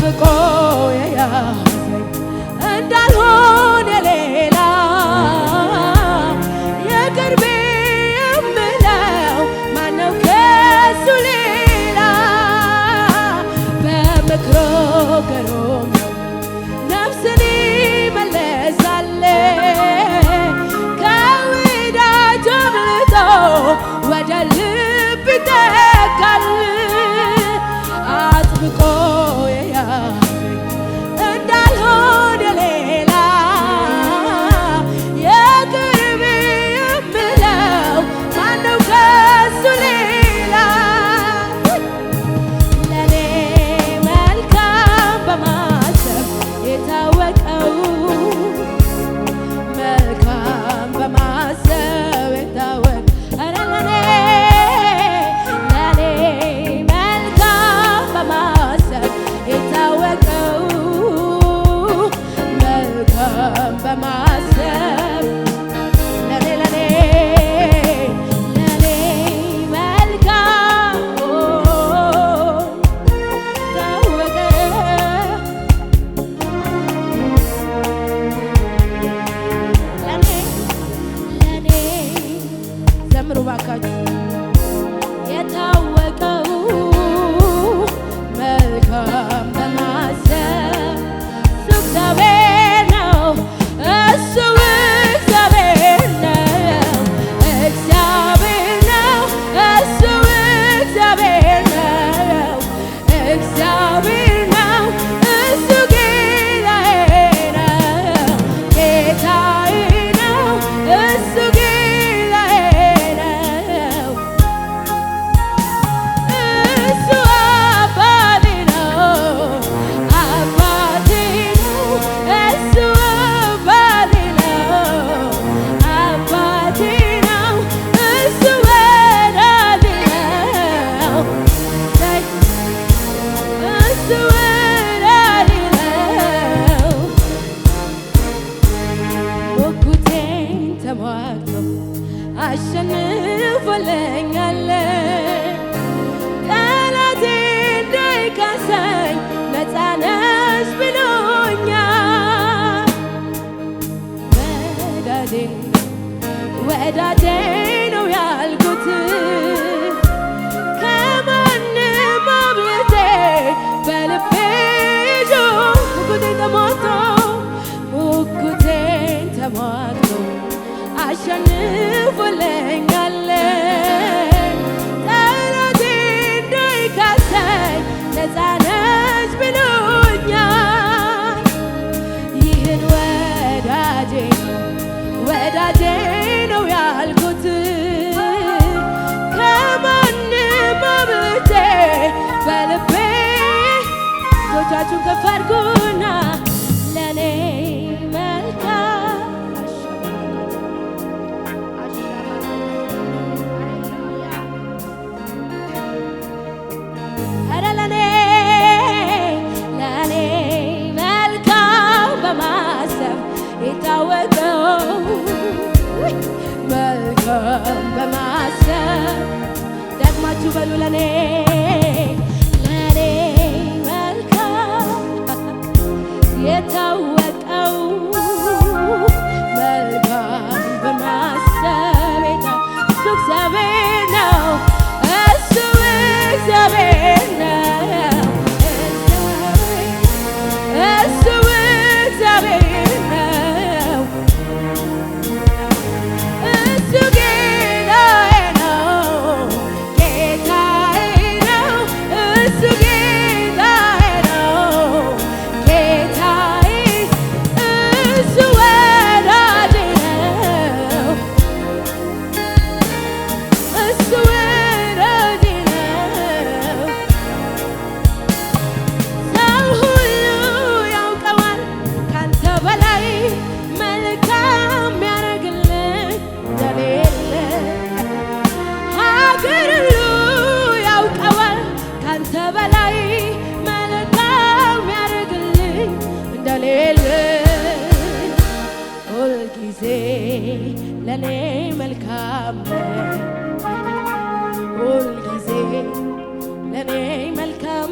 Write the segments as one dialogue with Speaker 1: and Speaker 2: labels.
Speaker 1: አጥብቆ የያዘኝ እንዳልሆን የሌላ የቅርቤ የምለው ማነው ከሱ ሌላ በምክሮ ገሮም ነፍስን ይመልሳል ከወዳጅ አምልጦ ወደ ልብ ይጠጋል አጥብቆ የያዘኝ እንዳልሆን የሌላ የቅርቤ የምለው ማነው ከሱ ሌላ ለኔ መልካም በማሰብ የታወቀው መልካም በማሰብ የታወቀ ኧረ ለኔ መልካም በማሰብ የታወቀው መልካም በማሰብ ለኔ መልካም ታወቀ ለኔ ዘምሩ ባካችሁ የታወቀው መልካም በማሰብ እሱ እግዚአብሔር ነው እሱ እግዚአብሔር ነው እግዚአብሔር ነው እሱ እግዚአብሔር ነው እግዚአብሔር ነው እሱ ጌታዬ ነው እሱ ጌታዬ ነው እሱ አባቴ ነው አባቴ ነው እሱ አባቴ ነው አባቴ ነው እሱ ወዳጄ ነው እሱ ወዳጄ ነው ሞገቴን ተሟግቶ አሸንፎልኛል ጠላቴ እንዳይከሰኝ ነፃ ነሽ ብሎኛል ወዳጄ ነው ያልኩት ከማንም አብልጬ በልቤ ይዞ ሙግቴን ተሟግቶ አሸንፎልኛል ጠላቴ እንዳይከሰኝ ነፃ ነሽ ብሎኛል ይህን ወዳጄ ነው ያልኩት ከማንም አብልጬ በልቤ እጆቻችሁን ከፍ አድርጉና ለኔ መልካም ኧረ ለኔ መልካም በማሰብ የታወቀው መልካም በማሰብ ደግማችሁ በሉ ለኔ መልካም የታወቀው መልካም በማሰብ እሱ እግዚአብሔር ነው እሱ እግዚአብሔር ነው እሱ እግዚአብሔር ነው እሱ ጌታዬ ነው እሱ ጌታዬ ነው እሱ ወዳጄ ነው እሱ ወዳጄ ነው ሰው ሁሉ ያውቀዋል ካንተ በላይ መልካም ያደርግልኝ እንደሌለ ሀገር ሁሉ ያውቀዋል ካንተ በላይ መልካም ያደርግልኝ እንደሌለ ሁልጊዜ ለኔ መልካም ሁልጊዜ ለኔ መልካም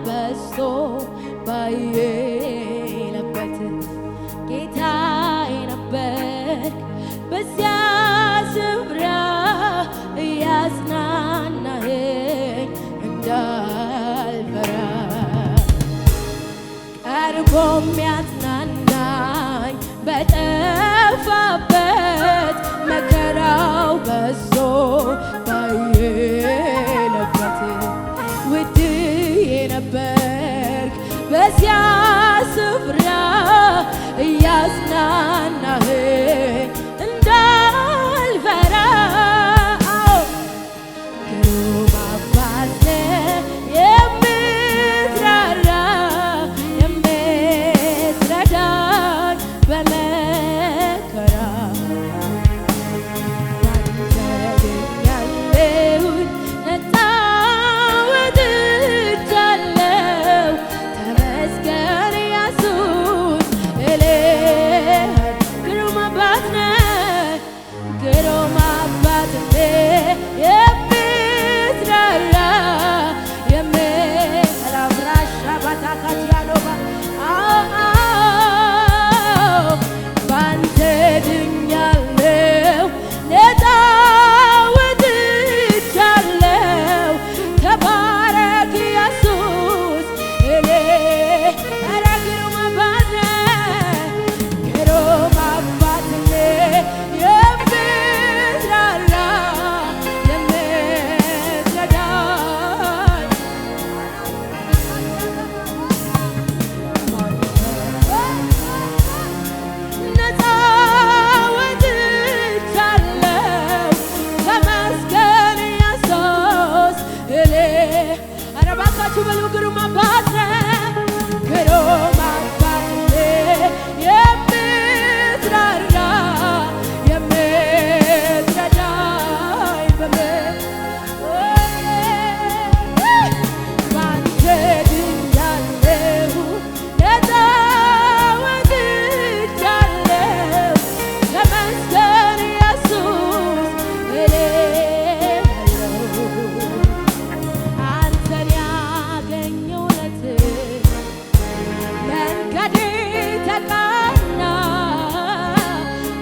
Speaker 1: በዝቶ ባየለበት ጌታዬ ነበርክ በዚያ ስፍራ እያጽናናኸኝ እንዳልፈራ ቀርቦ የሚያጽናናኝ በጠፋበት መከራው በዝቶ ባየለበት ውድዬ ነበርክ በዚያ ስፍራ እያጽናናኸኝ እንዳልፈራ ግሩም አባት ነህ የምትራራ የምትረዳኝ በመከራ ባንተ ድኛለሁኝ ነፃ ወጥቻለሁ ተመስገን ኢየሱስ እልሃለሁ ግሩም አባት ነህ ግሩም አባት ነህ የምትራራ የምትራራ ባታካቲያኖባ ባንተ ድኛለሁ ነፃ ወጥቻለሁ ተባረክ ኢየሱስ ኧረ ግሩም አባት ነህ ግሩም አባት ነህ የምትራራ የምትረዳኝ ነፃ ወጥቻለሁ ተመስገን ኢየሱስ ኧረ እባካችሁ በሉ ግሩም አባት ነህ ግሩም አባት ነህ የምትራራ የምትረዳኝ ባንተ ድኛለሁ ነፃ ወጥቻለሁ ተመስገን ኢየሱስ እልሃለሁ አንተን ያገኘው ዕለት መንገዴ ተቃና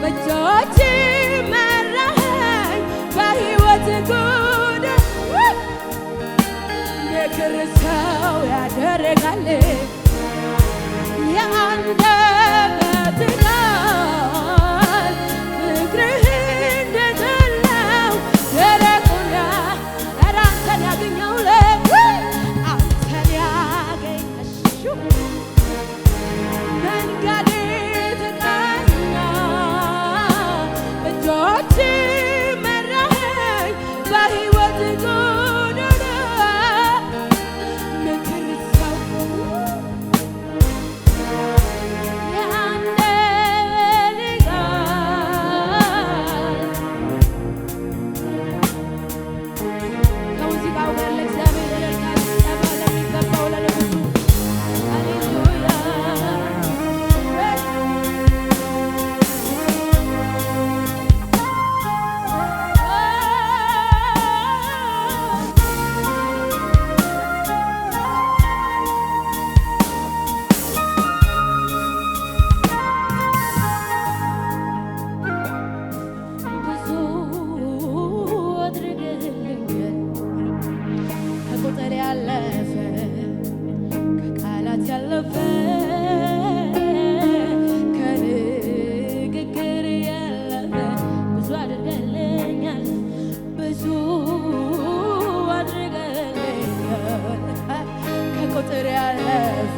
Speaker 1: በእጆችህ መራኸኝ በሕይወት ጎዳና ምክር ሰው ያደርጋል የአንደበትህ ቃል ፍቅርህ እንደጠላው ደረቁና ኧረ አንተን ያገኘው ዕለት አንተን ያገኘሽው መንገዴ ተቃና እጆችህ መራኸኝ በሕይወት ጎዳና ምክር ሰው የአንደበትህ ቃል ከሙዚቃው ጋር ለእግዚአብሔር እልልታ ጭብጨባ ለሚገባው ለንጉሡ ሃሌሉያ ብዙ አድርገልኛል ከቁጥር ያለፈ ከቃላት ያለፈ ከንግግር ያለፈ ብዙ አድርገልኛል ብዙ አድርገልኛል ከቁጥር ያለፈ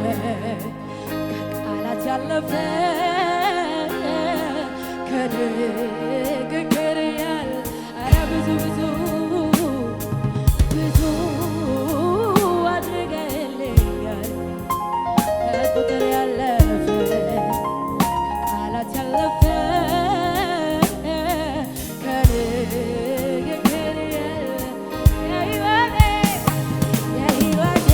Speaker 1: ከቃላት ያለፈ ከንግግር ያለ ኧረ ብዙ ብዙ ብዙ አድርገልኛል ከቁጥር ያለፈ ከቃላት ያለፈ ከንግግር ያለ የሕይወቴ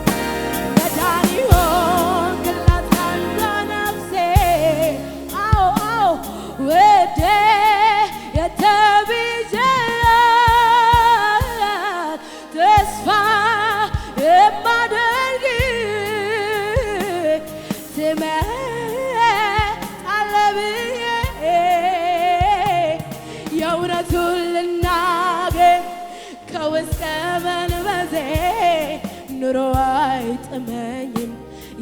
Speaker 1: የከፍታዬ ውዴ የተቤዠላት ተስፋ የማደርግ ትመጣለህ ብዬ የእውነቱን ልናገር ከውስጥ መንፈሴ ኑሮ አይጥመኝም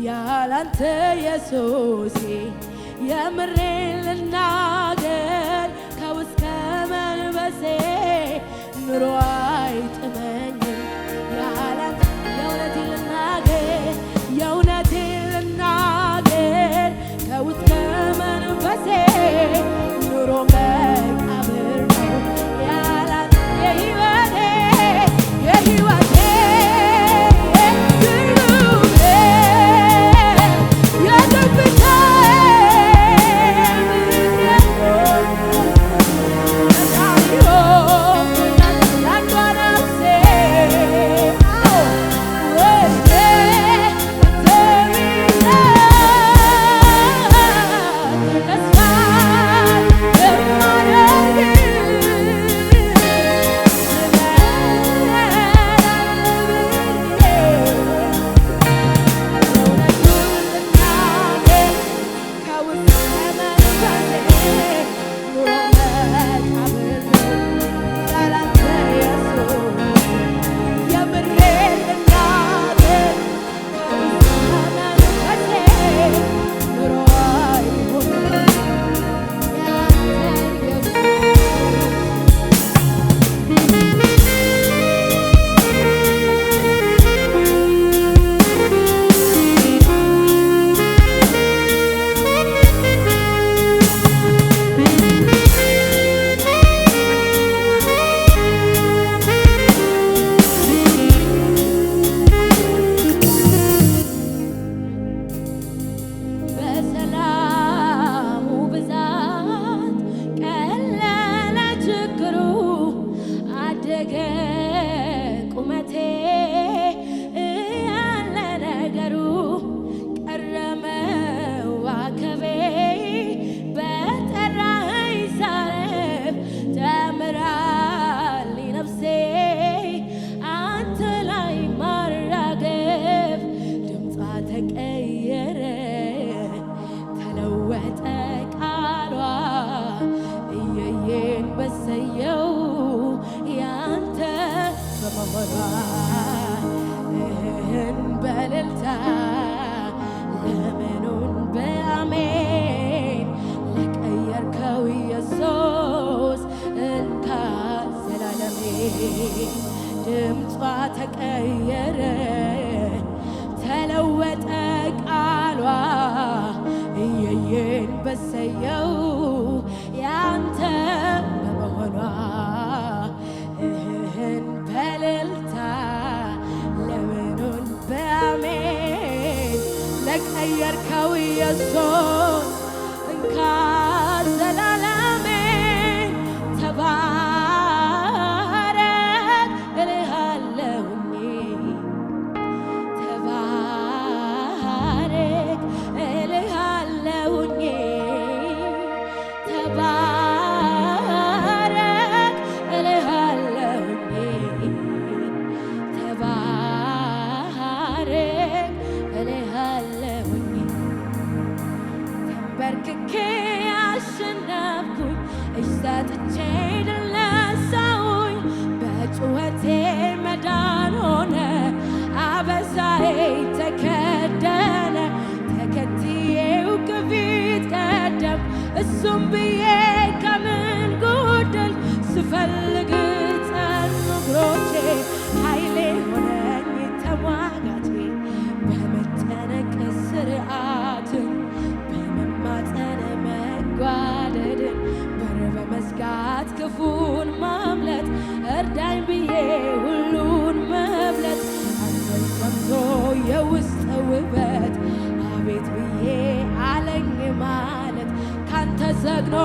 Speaker 1: ያላንተ ኢየሱሴ የምሬን ልናገር ከውስጥ መንፈሴ ኑሮ አይጥመኝም ያላንተ የእውነቴን ልናገር የእውነቴን ልናገር ከውስጥ መንፈሴ ኑሮ መቃብር ነው ያላንተ የሕይወቴ በእልልታ ለምኑን በአሜን ለቀየርከው ኢየሱስ እንካ ዘላለሜ ድምጿ ተቀየረ ተለወጠ ቃሏ እየየን በሰየው ያንተ በመሆኗ በእልልታ ለምኑን በአሜን ለቀየርከው ኢየሱስ እንካ ዘላለሜ ተባረክ እልሃለሁኝ ተባረክ እልሃለሁኝ ተባረክ እልሃለሁኝ ተባረክ እልሃለሁኝ ተንበርክኬ አሸነፍኩኝ እጅ ሰጥቼ ድል ነሳሁኝ በጩኸቴ መዳን ሆነ አበሳዬ ተከደነ ተከትዬው ከፊት ቀደም እሱም ብዬ ከምን ጎደል ስፈልግ ጸኑ እግሮቼ ኃይሌ ሆነኝ ተሟጋቼ በመጨነቅ ስርዓትን በመማፀን መጓደድን በር በመዝጋት ክፉን ማምለጥ እርዳኝ ብዬ ሁሉን መብለጥ አንተን ሰምቶ የውስጥ ውበት አቤት ብዬ አለኝ ማለት ካንተ ዘግኖ